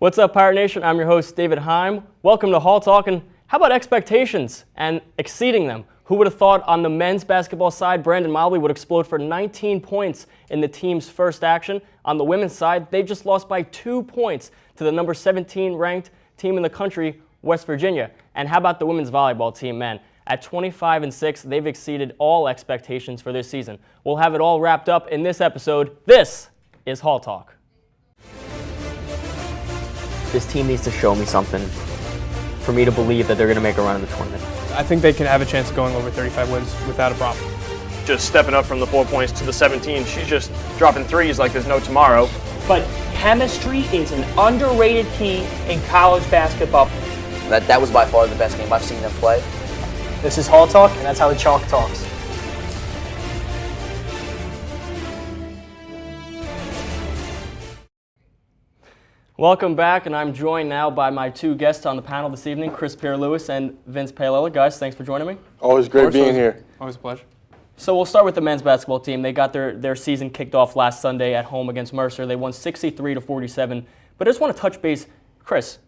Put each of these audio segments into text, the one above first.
What's up, Pirate Nation? I'm your host, David Heim. Welcome to Hall Talk. And how about expectations and exceeding them? Who would have thought on the men's basketball side, Brandon Mobley would explode for 19 points in the team's first action? On the women's side, they just lost by 2 points to the number 17 ranked team in the country, West Virginia. And how about the women's volleyball team, man? At 25-6, they've exceeded all expectations for this season. We'll have it all wrapped up in this episode. This is Hall Talk. This team needs to show me something for me to believe that they're going to make a run in the tournament. I think they can have a chance of going over 35 wins without a problem. Just stepping up from the 4 points to the 17. She's just dropping threes like there's no tomorrow. But chemistry is an underrated key in college basketball. That was by far the best game I've seen them play. This is Hall Talk, and that's how the chalk talks. Welcome back, and I'm joined now by my two guests on the panel this evening, Chris Pierre-Louis and Vince Paolella. Guys, thanks for joining me. Always great being here. Always a pleasure. So we'll start with the men's basketball team. They got their season kicked off last Sunday at home against Mercer. They won 63-47. But I just want to touch base. Chris,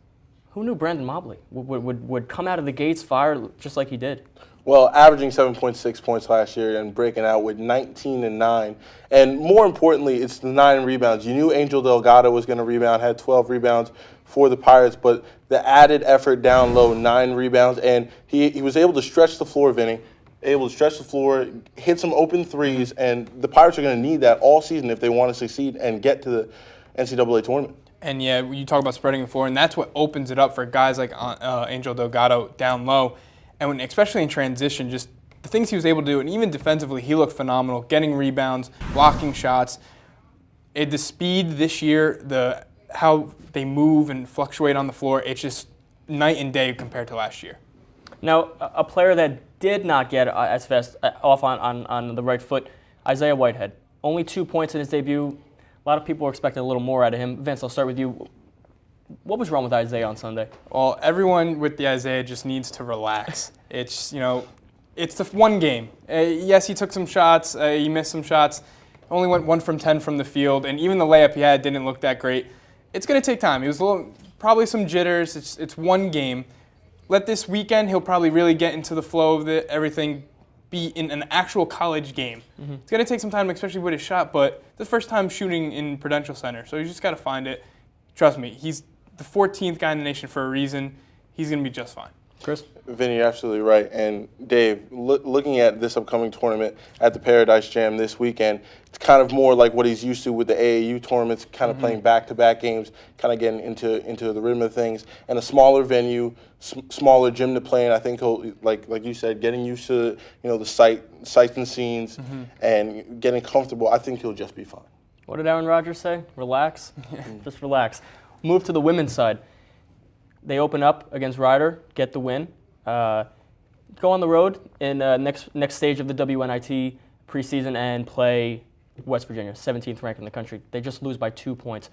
who knew Brandon Mobley would come out of the gates fire just like he did? Well, averaging 7.6 points last year and breaking out with 19 and 9. And more importantly, it's the 9 rebounds. You knew Angel Delgado was going to rebound, had 12 rebounds for the Pirates, but the added effort down low, 9 rebounds, and he was able to stretch the floor, Vinny, able to stretch the floor, hit some open threes, and the Pirates are going to need that all season if they want to succeed and get to the NCAA tournament. And yeah, you talk about spreading the floor, and that's what opens it up for guys like Angel Delgado down low. And especially in transition, just the things he was able to do, and even defensively, he looked phenomenal, getting rebounds, blocking shots. The speed this year, how they move and fluctuate on the floor, it's just night and day compared to last year. Now, a player that did not get as fast off on the right foot, Isaiah Whitehead. Only 2 points in his debut. A lot of people were expecting a little more out of him. Vince, I'll start with you. What was wrong with Isaiah on Sunday? Well, everyone with the Isaiah just needs to relax. It's the one game. Yes, he took some shots. He missed some shots. Only went 1 from 10 from the field, and even the layup he had didn't look that great. It's going to take time. It was probably some jitters. It's one game. Let this weekend, he'll probably really get into the flow of everything, be in an actual college game. Mm-hmm. It's going to take some time, especially with his shot, but the first time shooting in Prudential Center, so you just got to find it. Trust me, he's the 14th guy in the nation for a reason. He's going to be just fine. Chris? Vinny, you're absolutely right. And Dave, looking at this upcoming tournament at the Paradise Jam this weekend, it's kind of more like what he's used to with the AAU tournaments, kind of playing back-to-back games, kind of getting into the rhythm of things, and a smaller venue, smaller gym to play in. I think he'll, like you said, getting used to the sights and scenes, and getting comfortable. I think he'll just be fine. What did Aaron Rodgers say? Relax? Just relax. Move to the women's side. They open up against Rider, get the win. Go on the road in next stage of the WNIT preseason and play West Virginia, 17th ranked in the country. They just lose by 2 points.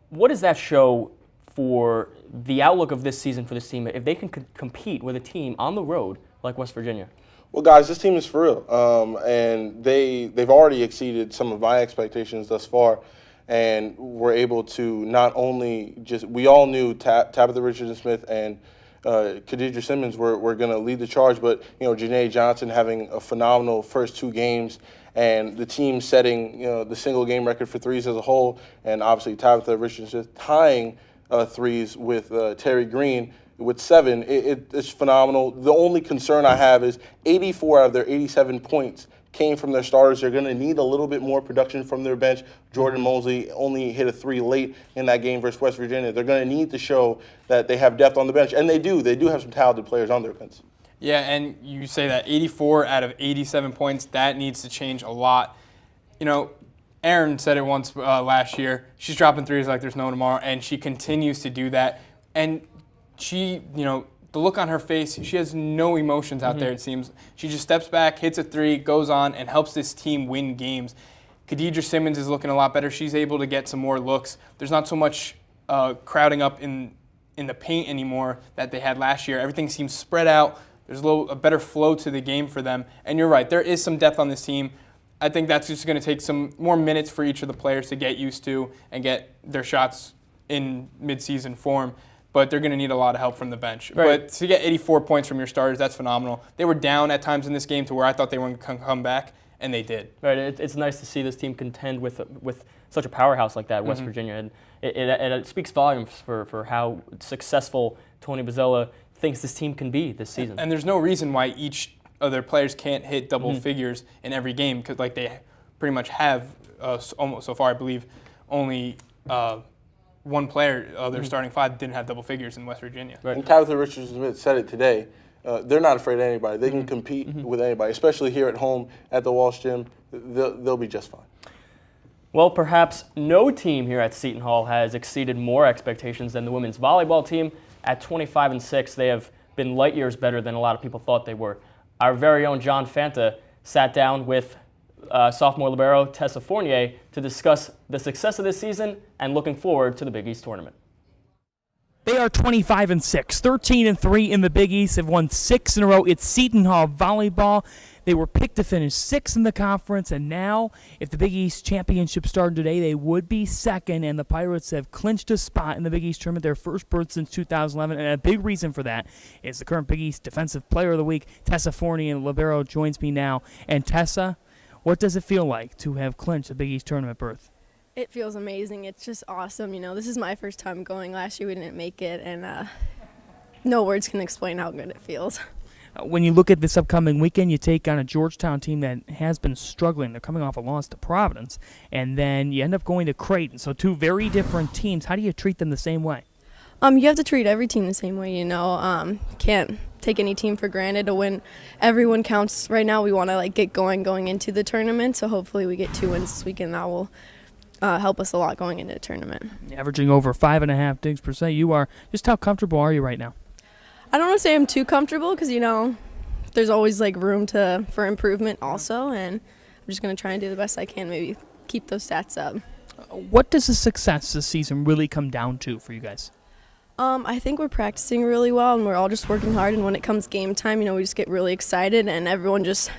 What does that show for the outlook of this season for this team if they can compete with a team on the road like West Virginia? Well, guys, this team is for real, and they've already exceeded some of my expectations thus far. And we're able to not only we all knew Tabitha Richardson-Smith and Khadijah Simmons were going to lead the charge, but Janae Johnson having a phenomenal first 2 games, and the team setting the single game record for threes as a whole, and obviously Tabitha Richardson-Smith tying threes with Terry Green with 7. It's phenomenal. The only concern I have is 84 out of their 87 points came from their starters. They're going to need a little bit more production from their bench. Jordan Mosley only hit a 3 late in that game versus West Virginia. They're going to need to show that they have depth on the bench, and they do. They do have some talented players on their bench. Yeah, and you say that 84 out of 87 points, that needs to change a lot. Erin said it once last year. She's dropping threes like there's no tomorrow, and she continues to do that. And she, the look on her face, she has no emotions out there, it seems. She just steps back, hits a 3, goes on, and helps this team win games. Khadijah Simmons is looking a lot better. She's able to get some more looks. There's not so much crowding up in the paint anymore that they had last year. Everything seems spread out. There's a better flow to the game for them. And you're right, there is some depth on this team. I think that's just going to take some more minutes for each of the players to get used to and get their shots in midseason form, but they're going to need a lot of help from the bench. Right. But to get 84 points from your starters, that's phenomenal. They were down at times in this game to where I thought they weren't going to come back, and they did. Right. It's nice to see this team contend with such a powerhouse like that, West Virginia, and it speaks volumes for how successful Tony Bozzella thinks this team can be this season. And there's no reason why each of their players can't hit double figures in every game, because like they pretty much have almost so far, I believe, only one player of their starting five didn't have double figures in West Virginia. Right. And Tabitha Richardson-Smith said it today. They're not afraid of anybody. They can compete with anybody, especially here at home at the Walsh Gym. They'll be just fine. Well, perhaps no team here at Seton Hall has exceeded more expectations than the women's volleyball team. At 25-6, they have been light years better than a lot of people thought they were. Our very own John Fanta sat down with sophomore libero Tessa Fournier to discuss the success of this season and looking forward to the Big East tournament. They are 25-6, 13-3 in the Big East. They've won 6 in a row. It's Seton Hall volleyball. They were picked to finish 6th in the conference, and now, if the Big East championship started today, they would be 2nd, and the Pirates have clinched a spot in the Big East tournament, their first berth since 2011, and a big reason for that is the current Big East Defensive Player of the Week, Tessa Fournier, and libero joins me now. And Tessa, what does it feel like to have clinched the Big East tournament berth? It feels amazing. It's just awesome. You know, this is my first time going. Last year we didn't make it, and no words can explain how good it feels. When you look at this upcoming weekend, you take on a Georgetown team that has been struggling. They're coming off a loss to Providence, and then you end up going to Creighton. So 2 very different teams. How do you treat them the same way? You have to treat every team the same way, you know. Can't take any team for granted. To win, everyone counts. Right now we want to get going into the tournament, so hopefully we get 2 wins this weekend. That will help us a lot going into the tournament. Averaging over 5.5 digs per set. You are. Just how comfortable are you right now? I don't want to say I'm too comfortable because, you know, there's always room for improvement also, and I'm just going to try and do the best I can, maybe keep those stats up. What does the success this season really come down to for you guys? I think we're practicing really well, and we're all just working hard, and when it comes game time, you know, we just get really excited, and everyone just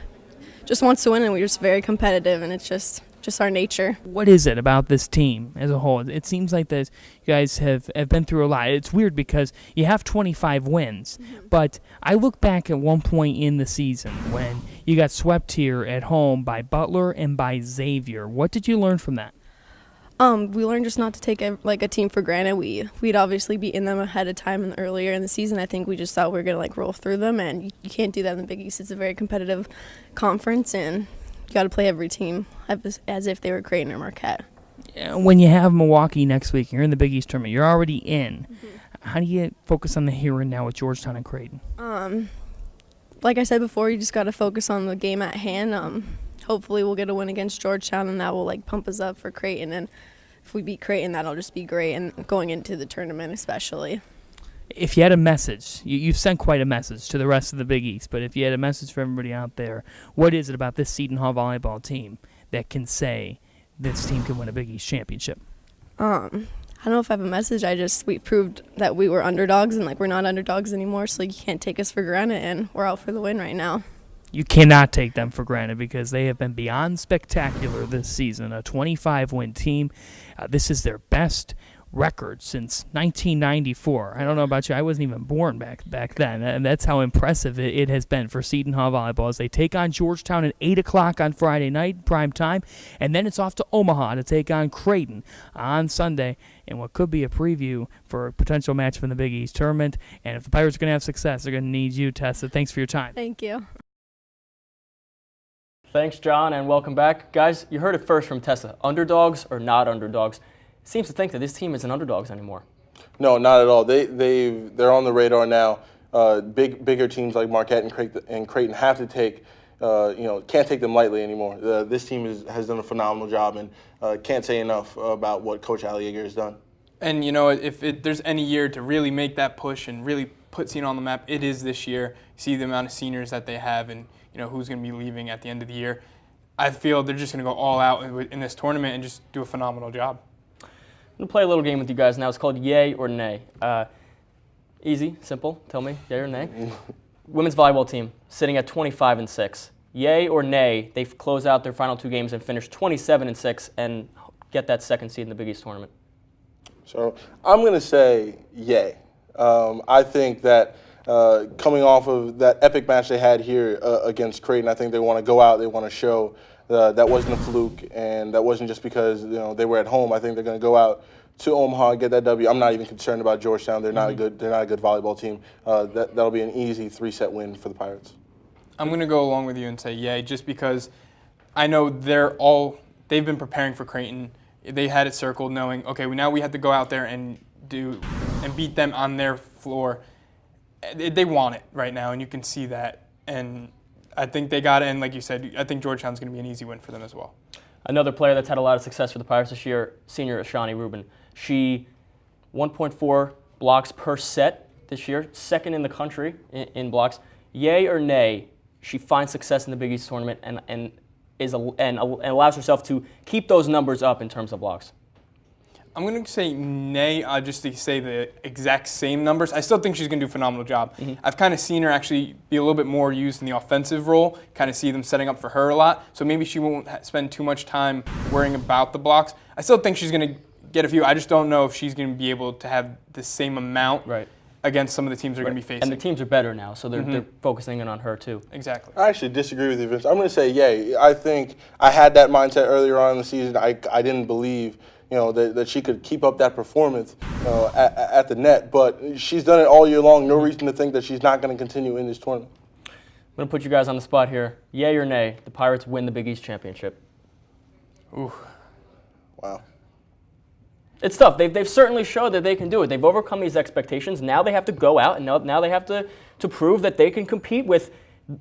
wants to win, and we're just very competitive, and it's just our nature. What is it about this team as a whole? It seems like that you guys have been through a lot. It's weird because you have 25 wins, but I look back at one point in the season when you got swept here at home by Butler and by Xavier. What did you learn from that? We learned just not to take a team for granted. We'd obviously beaten them ahead of time and earlier in the season. I think we just thought we were going to roll through them, and you can't do that in the Big East. It's a very competitive conference, and you got to play every team as if they were Creighton or Marquette. When you have Milwaukee next week, you're in the Big East tournament. You're already in. How do you focus on the here and now with Georgetown and Creighton? Like I said before, you just got to focus on the game at hand. Hopefully we'll get a win against Georgetown, and that will pump us up for Creighton. And if we beat Creighton, that'll just be great, and going into the tournament especially. If you had a message, you've sent quite a message to the rest of the Big East, but if you had a message for everybody out there, what is it about this Seton Hall volleyball team that can say this team can win a Big East championship? I don't know if I have a message. We proved that we were underdogs, and we're not underdogs anymore, so you can't take us for granted, and we're out for the win right now. You cannot take them for granted because they have been beyond spectacular this season, a 25-win team. This is their best record since 1994. I don't know about you. I wasn't even born back then, and that's how impressive it has been for Seton Hall volleyball as they take on Georgetown at 8 o'clock on Friday night, prime time, and then it's off to Omaha to take on Creighton on Sunday in what could be a preview for a potential match from the Big East tournament. And if the Pirates are going to have success, they're going to need you, Tessa. Thanks for your time. Thank you. Thanks, John, and welcome back. Guys, you heard it first from Tessa. Underdogs or not underdogs? Seems to think that this team isn't underdogs anymore. No, not at all. They're on the radar now. Bigger teams like Marquette and Creighton have to take, can't take them lightly anymore. This team has done a phenomenal job, and can't say enough about what Coach Ali Yeager has done. And if there's any year to really make that push and really put Seton on the map, it is this year. See the amount of seniors that they have, and who's going to be leaving at the end of the year. I feel they're just going to go all out in this tournament and just do a phenomenal job. I'm going to play a little game with you guys now. It's called Yay or Nay. Easy, simple. Tell me, yay or nay. Women's volleyball team sitting at 25-6. Yay or nay, they close out their final 2 games and finish 27-6 and get that second seed in the Big East tournament. So I'm going to say yay. I think that coming off of that epic match they had here against Creighton, I think they want to go out, they want to show that wasn't a fluke, and that wasn't just because they were at home. I think they're going to go out to Omaha and get that W. I'm not even concerned about Georgetown. They're not a good volleyball team. That'll be an easy 3-set win for the Pirates. I'm going to go along with you and say yay, just because I know they've been preparing for Creighton. They had it circled, knowing, okay, now we have to go out there and beat them on their floor. They want it right now, and you can see that. And I think they got it, and like you said, I think Georgetown's going to be an easy win for them as well. Another player that's had a lot of success for the Pirates this year, senior Ashani Rubin. She 1.4 blocks per set this year, second in the country in blocks. Yay or nay, she finds success in the Big East tournament and allows herself to keep those numbers up in terms of blocks. I'm going to say nay, just to say the exact same numbers. I still think she's going to do a phenomenal job. I've kind of seen her actually be a little bit more used in the offensive role, kind of see them setting up for her a lot, so maybe she won't spend too much time worrying about the blocks. I still think she's going to get a few. I just don't know if she's going to be able to have the same amount against some of the teams they're going to be facing. And the teams are better now, so they're focusing in on her too. Exactly. I actually disagree with you, Vince. I'm going to say yay. I think I had that mindset earlier on in the season. I didn't believe that she could keep up that performance at the net, but she's done it all year long. No reason to think that she's not going to continue in this tournament. I'm going to put you guys on the spot here. Yay or nay, the Pirates win the Big East championship? Ooh. Wow. It's tough. They've certainly showed that they can do it. They've overcome these expectations. Now they have to go out, and now they have to prove that they can compete with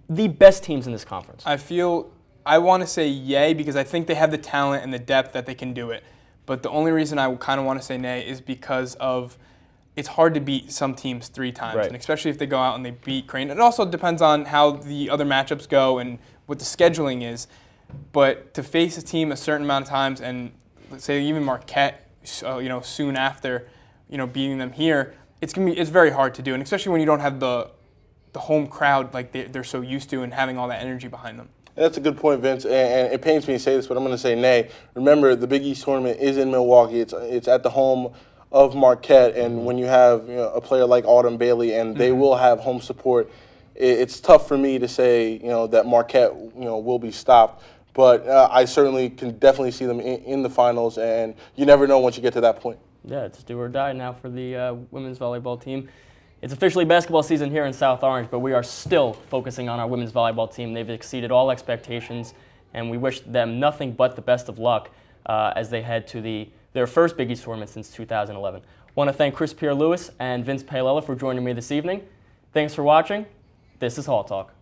the best teams in this conference. I want to say yay because I think they have the talent and the depth that they can do it. But the only reason I kind of want to say nay is because it's hard to beat some teams 3 times, and especially if they go out and they beat Creighton. It also depends on how the other matchups go and what the scheduling is. But to face a team a certain amount of times, and let's say even Marquette, soon after, beating them here, it's very hard to do, and especially when you don't have the home crowd like they're so used to and having all that energy behind them. That's a good point, Vince, and it pains me to say this, but I'm going to say nay. Remember, the Big East tournament is in Milwaukee. It's at the home of Marquette, and when you have a player like Autumn Bailey, and they will have home support, it's tough for me to say that Marquette will be stopped. But I certainly can definitely see them in the finals, and you never know once you get to that point. Yeah, it's do or die now for the women's volleyball team. It's officially basketball season here in South Orange, but we are still focusing on our women's volleyball team. They've exceeded all expectations, and we wish them nothing but the best of luck as they head to their first Big East tournament since 2011. I want to thank Chris Pierre-Louis and Vince Paolella for joining me this evening. Thanks for watching. This is Hall Talk.